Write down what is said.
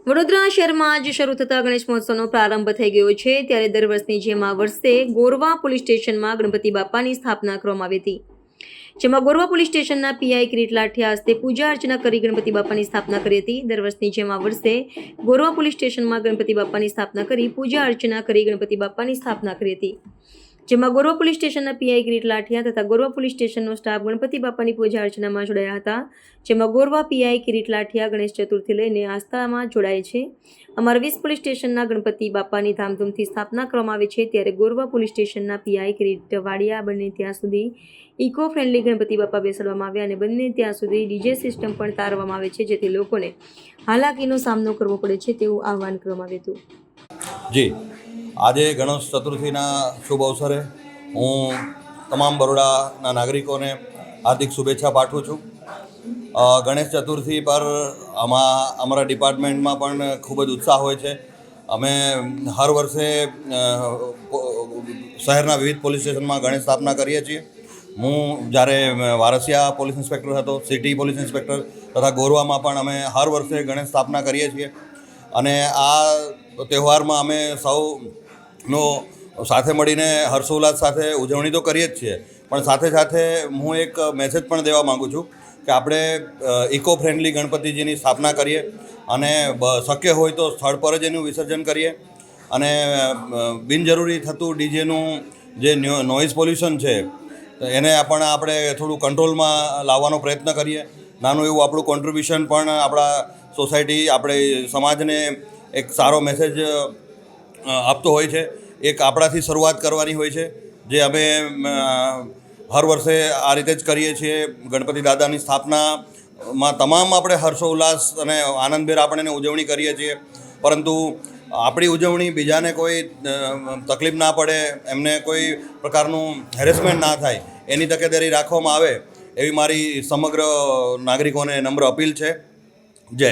વડોદરા શહેરમાં આજ શરૂ થતા ગણેશ મહોત્સવનો પ્રારંભ થઈ ગયો છે ત્યારે દર વર્ષની જેમ આ વર્ષે ગોરવા પોલીસ સ્ટેશનમાં ગણપતિ બાપાની સ્થાપના કરવામાં આવી હતી, જેમાં ગોરવા પોલીસ સ્ટેશનના પીઆઈ કિરીટ લાઠિયા હસ્તે પૂજા અર્ચના કરી ગણપતિ બાપાની સ્થાપના કરી હતી। દર વર્ષની જેમ આ વર્ષે ગોરવા પોલીસ સ્ટેશનમાં ગણપતિ બાપાની સ્થાપના કરી પૂજા અર્ચના કરી ગણપતિ બાપાની સ્થાપના કરી હતી, જેમાં ગોરવા પોલીસ સ્ટેશનના પીઆઈ કિરીટ લાઠિયા તથા ગોરવા પોલીસ સ્ટેશનનો સ્ટાફ ગણપતિ બાપાની પૂજા અર્ચનામાં જોડાયા હતા, જેમાં ગોરવા પીઆઈ કિરીટ લાઠિયા ગણેશ ચતુર્થી લઈને આસ્થામાં જોડાય છે। અમારા 20 પોલીસ સ્ટેશનના ગણપતિ બાપાની ધામધૂમથી સ્થાપના કરવામાં આવે છે ત્યારે ગોરવા પોલીસ સ્ટેશનના પીઆઈ કિરીટ વાડિયા બંને ત્યાં સુધી ઇકો ફ્રેન્ડલી ગણપતિ બાપા બેસાડવામાં આવ્યા અને બંને ત્યાં સુધી ડીજે સિસ્ટમ પણ તારવામાં આવે છે, જેથી લોકોને હાલાકીનો સામનો કરવો પડે છે તેવું આહવાન કરવામાં આવ્યું હતું। જી, આજે ગણેશ ચતુર્થીના શુભ અવસરે હું તમામ બરોડાના નાગરિકોને હાર્દિક શુભેચ્છા પાઠવું છું। ગણેશ ચતુર્થી પર અમારા ડિપાર્ટમેન્ટમાં પણ ખૂબ જ ઉત્સાહ હોય છે। અમે હર વર્ષે શહેરના વિવિધ પોલીસ સ્ટેશનમાં ગણેશ સ્થાપના કરીએ છીએ। હું જ્યારે વારસિયા પોલીસ ઇન્સ્પેક્ટર હતો, સિટી પોલીસ ઇન્સ્પેક્ટર તથા ગોરવામાં પણ અમે હર વર્ષે ગણેશ સ્થાપના કરીએ છીએ અને આ તહેવારમાં અમે સૌનો સાથે મળીને હર્ષોલ્લાસ સાથે ઉજવણી તો કરીએ જ છીએ, પણ સાથે સાથે હું એક મેસેજ પણ દેવા માગું છું કે આપણે ઇકો ફ્રેન્ડલી ગણપતિજીની સ્થાપના કરીએ અને શક્ય હોય તો સ્થળ પર જ એનું વિસર્જન કરીએ અને બિનજરૂરી થતું ડીજેનું જે નોઇઝ પોલ્યુશન છે એને પણ આપણે થોડું કંટ્રોલમાં લાવવાનો પ્રયત્ન કરીએ। નાનું એવું આપણું કોન્ટ્રીબ્યુશન પણ આપણા સોસાયટી, આપણે સમાજને એક સારો મેસેજ આપતો હોય છે। એક આપણાથી શરૂઆત કરવાની હોય છે, જે અમે હર વર્ષે આ રીતે જ કરીએ છીએ। ગણપતિ દાદાની સ્થાપનામાં તમામ આપણે હર્ષોલ્લાસ અને આનંદભેર આપણે એને ઉજવણી કરીએ છીએ, પરંતુ આપણી ઉજવણી બીજાને કોઈ તકલીફ ના પડે, એમને કોઈ પ્રકારનું હેરેસમેન્ટ ના થાય એની તકેદારી રાખવામાં આવે એવી મારી સમગ્ર નાગરિકોને નમ્ર અપીલ છે। જય